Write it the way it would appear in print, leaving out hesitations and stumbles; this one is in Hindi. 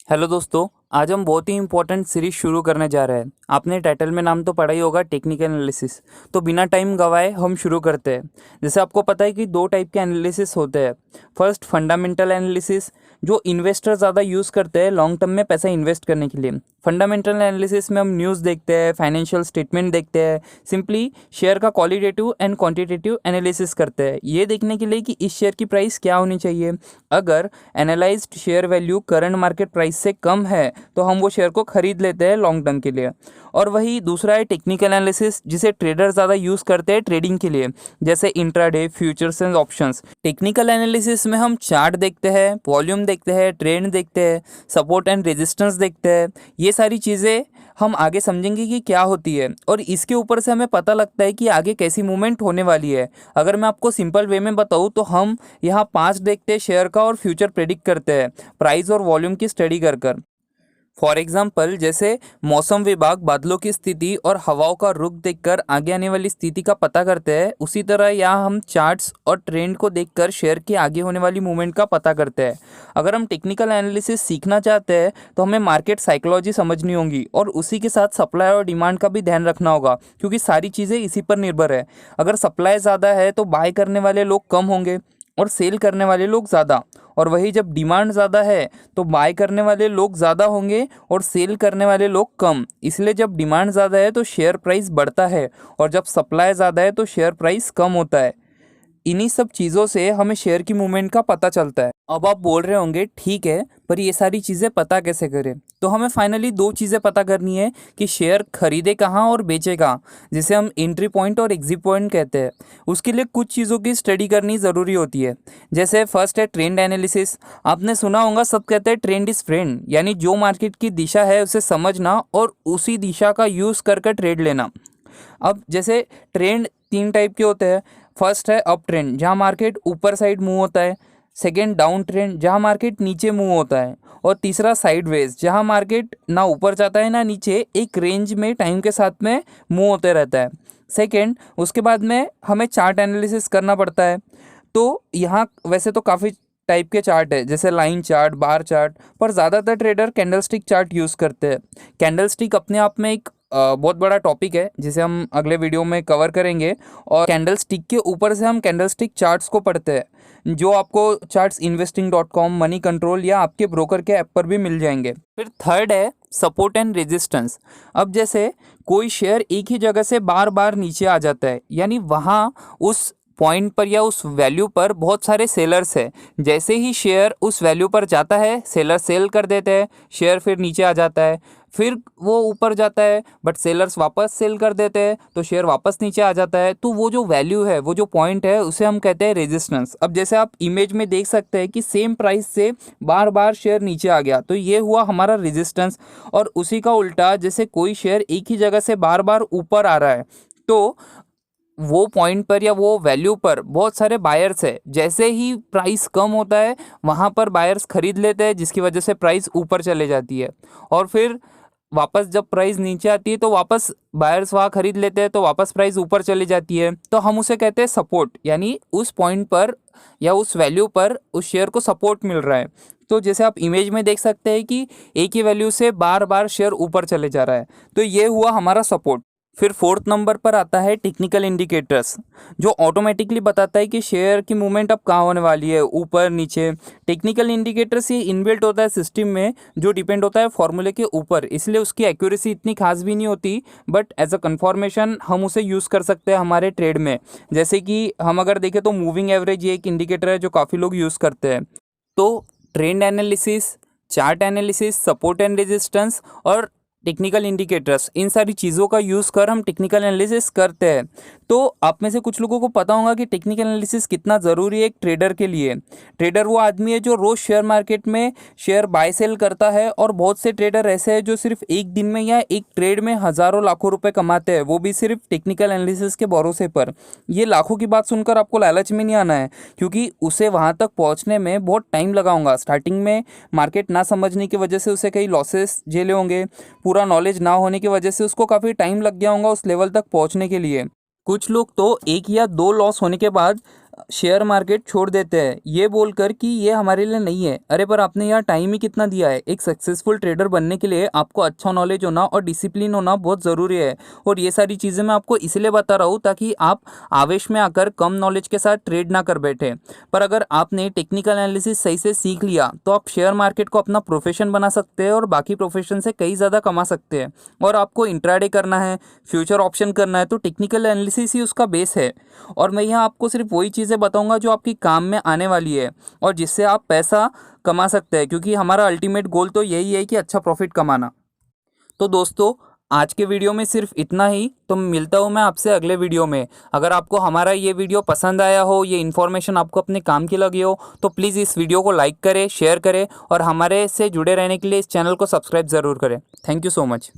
हेलो दोस्तों। आज हम बहुत ही इंपॉर्टेंट सीरीज शुरू करने जा रहे हैं। आपने टाइटल में नाम तो पढ़ा ही होगा, टेक्निकल एनालिसिस। तो बिना टाइम गवाए हम शुरू करते हैं। जैसे आपको पता है कि दो टाइप के एनालिसिस होते हैं। फर्स्ट फंडामेंटल एनालिसिस, जो इन्वेस्टर ज़्यादा यूज़ करते हैं लॉन्ग टर्म में पैसा इन्वेस्ट करने के लिए। फंडामेंटल एनालिसिस में हम न्यूज़ देखते हैं, फाइनेंशियल स्टेटमेंट देखते हैं, सिंपली शेयर का क्वालिटेटिव एंड क्वांटिटेटिव एनालिसिस करते हैं, ये देखने के लिए कि इस शेयर की प्राइस क्या होनी चाहिए। अगर analysed share value current market price से कम है तो हम वो शेयर को खरीद लेते हैं लॉन्ग टर्म के लिए। और वही दूसरा है टेक्निकल एनालिसिस, जिसे ट्रेडर ज़्यादा यूज़ करते हैं ट्रेडिंग के लिए, जैसे intraday, futures and options. Technical analysis में हम चार्ट देखते हैं, वॉल्यूम देखते हैं, ट्रेंड देखते हैं, सपोर्ट एंड रेजिस्टेंस देखते हैं। ये सारी चीज़ें हम आगे समझेंगे कि क्या होती है, और इसके ऊपर से हमें पता लगता है कि आगे कैसी मूवमेंट होने वाली है। अगर मैं आपको सिंपल वे में बताऊँ तो हम यहाँ पास्ट देखते हैं शेयर का और फ्यूचर प्रेडिक्ट करते हैं प्राइस और वॉल्यूम की स्टडी कर कर। फॉर एग्जाम्पल, जैसे मौसम विभाग बादलों की स्थिति और हवाओं का रुख देखकर आगे आने वाली स्थिति का पता करते हैं, उसी तरह यहाँ हम चार्ट्स और ट्रेंड को देखकर शेयर के आगे होने वाली मूवमेंट का पता करते हैं। अगर हम टेक्निकल एनालिसिस सीखना चाहते हैं तो हमें मार्केट साइकोलॉजी समझनी होगी, और उसी के साथ सप्लाई और डिमांड का भी ध्यान रखना होगा, क्योंकि सारी चीज़ें इसी पर निर्भर है। अगर सप्लाई ज़्यादा है तो बाय करने वाले लोग कम होंगे और सेल करने वाले लोग ज़्यादा, और वही जब डिमांड ज़्यादा है तो बाय करने वाले लोग ज़्यादा होंगे और सेल करने वाले लोग कम। इसलिए जब डिमांड ज़्यादा है तो शेयर प्राइस बढ़ता है, और जब सप्लाई ज़्यादा है तो शेयर प्राइस कम होता है। इन्हीं सब चीज़ों से हमें शेयर की मूवमेंट का पता चलता है। अब आप बोल रहे होंगे, ठीक है, पर ये सारी चीज़ें पता कैसे करें? तो हमें फाइनली दो चीज़ें पता करनी है कि शेयर खरीदे कहाँ और बेचे कहाँ, जिसे हम एंट्री पॉइंट और एग्जिट पॉइंट कहते हैं। उसके लिए कुछ चीज़ों की स्टडी करनी ज़रूरी होती है। जैसे फर्स्ट है ट्रेंड एनालिसिस। आपने सुना होगा, सब कहते हैं ट्रेंड इज़ फ्रेंड, यानी जो मार्केट की दिशा है उसे समझना और उसी दिशा का यूज़ कर ट्रेड लेना। अब जैसे ट्रेंड तीन टाइप के होते हैं। फर्स्ट है अप ट्रेंड, जहाँ मार्केट ऊपर साइड मूव होता है। सेकेंड डाउन ट्रेंड, जहाँ मार्केट नीचे मूव होता है। और तीसरा साइडवेज, जहाँ मार्केट ना ऊपर जाता है ना नीचे, एक रेंज में टाइम के साथ में मूव होते रहता है। सेकेंड, उसके बाद में हमें चार्ट एनालिसिस करना पड़ता है। तो यहाँ वैसे तो काफ़ी टाइप के चार्ट है, जैसे लाइन चार्ट, बार चार्ट, पर ज़्यादातर ट्रेडर कैंडलस्टिक चार्ट यूज़ करते हैं। कैंडलस्टिक अपने आप में एक बहुत बड़ा टॉपिक है, जिसे हम अगले वीडियो में कवर करेंगे। और कैंडलस्टिक के ऊपर से हम कैंडलस्टिक चार्ट्स को पढ़ते हैं, जो आपको चार्ट्स investing.com, मनी कंट्रोल या आपके ब्रोकर के ऐप पर भी मिल जाएंगे। फिर थर्ड है सपोर्ट एंड रेजिस्टेंस। अब जैसे कोई शेयर एक ही जगह से बार बार नीचे आ जाता है, यानी वहाँ उस पॉइंट पर या उस वैल्यू पर बहुत सारे सेलर्स हैं। जैसे ही शेयर उस वैल्यू पर जाता है, सेलर सेल कर देते हैं, शेयर फिर नीचे आ जाता है। फिर वो ऊपर जाता है बट सेलर्स वापस सेल कर देते हैं, तो शेयर वापस नीचे आ जाता है। तो वो जो वैल्यू है, वो जो पॉइंट है, उसे हम कहते हैं रेजिस्टेंस। अब जैसे आप इमेज में देख सकते हैं कि सेम प्राइस से बार बार शेयर नीचे आ गया, तो ये हुआ हमारा रेजिस्टेंस। और उसी का उल्टा, जैसे कोई शेयर एक ही जगह से बार बार ऊपर आ रहा है, तो वो पॉइंट पर या वो वैल्यू पर बहुत सारे बायर्स है। जैसे ही प्राइस कम होता है, वहाँ पर बायर्स खरीद लेते हैं, जिसकी वजह से प्राइस ऊपर चले जाती है। और फिर वापस जब प्राइस नीचे आती है तो वापस बायर्स वहाँ खरीद लेते हैं, तो वापस प्राइस ऊपर चली जाती है। तो हम उसे कहते हैं सपोर्ट, यानी उस पॉइंट पर या उस वैल्यू पर उस शेयर को सपोर्ट मिल रहा है। तो जैसे आप इमेज में देख सकते हैं कि एक ही वैल्यू से बार बार शेयर ऊपर चले जा रहा है, तो ये हुआ हमारा सपोर्ट। फिर फोर्थ नंबर पर आता है टेक्निकल इंडिकेटर्स, जो ऑटोमेटिकली बताता है कि शेयर की मूवमेंट अब कहाँ होने वाली है, ऊपर नीचे। टेक्निकल इंडिकेटर्स ये इनबिल्ट होता है सिस्टम में, जो डिपेंड होता है फॉर्मूले के ऊपर, इसलिए उसकी एक्यूरेसी इतनी खास भी नहीं होती, बट एज अ कन्फर्मेशन हम उसे यूज़ कर सकते हैं हमारे ट्रेड में। जैसे कि हम अगर देखें तो मूविंग एवरेज ये एक इंडिकेटर है जो काफ़ी लोग यूज़ करते हैं। तो trend analysis, chart analysis, support and resistance और टेक्निकल इंडिकेटर्स, इन सारी चीज़ों का यूज़ कर हम टेक्निकल एनालिसिस करते हैं। तो आप में से कुछ लोगों को पता होगा कि टेक्निकल एनालिसिस कितना ज़रूरी है एक ट्रेडर के लिए। ट्रेडर वो आदमी है जो रोज़ शेयर मार्केट में शेयर बाय सेल करता है, और बहुत से ट्रेडर ऐसे हैं जो सिर्फ एक दिन में या एक ट्रेड में हज़ारों लाखों रुपए कमाते हैं, वो भी सिर्फ टेक्निकल एनालिसिस के भरोसे पर। ये लाखों की बात सुनकर आपको लालच में नहीं आना है, क्योंकि उसे वहाँ तक पहुँचने में बहुत टाइम लगा होगा। स्टार्टिंग में मार्केट ना समझने की वजह से उसे कई लॉसेस झेले होंगे, पूरा नॉलेज ना होने की वजह से उसको काफ़ी टाइम लग गया होगा उस लेवल तक पहुंचने के लिए। कुछ लोग तो एक या दो लॉस होने के बाद शेयर मार्केट छोड़ देते हैं ये बोलकर कि ये हमारे लिए नहीं है। अरे पर आपने यहाँ टाइम ही कितना दिया है। एक सक्सेसफुल ट्रेडर बनने के लिए आपको अच्छा नॉलेज होना और डिसिप्लिन होना बहुत ज़रूरी है। और ये सारी चीज़ें मैं आपको इसलिए बता रहा हूँ ताकि आप आवेश में आकर कम नॉलेज के साथ ट्रेड ना कर बैठे। पर अगर आपने टेक्निकल एनालिसिस सही से सीख लिया तो आप शेयर मार्केट को अपना प्रोफेशन बना सकते हैं और बाकी प्रोफेशन से कई ज़्यादा कमा सकते हैं। और आपको इंट्राडे करना है, फ्यूचर ऑप्शन करना है, तो टेक्निकल एनालिसिस ही उसका बेस है। और मैं यहाँ आपको सिर्फ वही चीज़ें बताऊंगा जो आपकी काम में आने वाली है और जिससे आप पैसा कमा सकते हैं, क्योंकि हमारा अल्टीमेट गोल तो यही है कि अच्छा प्रॉफिट कमाना। तो दोस्तों, आज के वीडियो में सिर्फ इतना ही। तो मिलता हूँ मैं आपसे अगले वीडियो में। अगर आपको हमारा ये वीडियो पसंद आया हो, ये इन्फॉर्मेशन आपको अपने काम की लगी हो, तो प्लीज़ इस वीडियो को लाइक करें, शेयर करें और हमारे से जुड़े रहने के लिए इस चैनल को सब्सक्राइब ज़रूर करें। Thank you so much.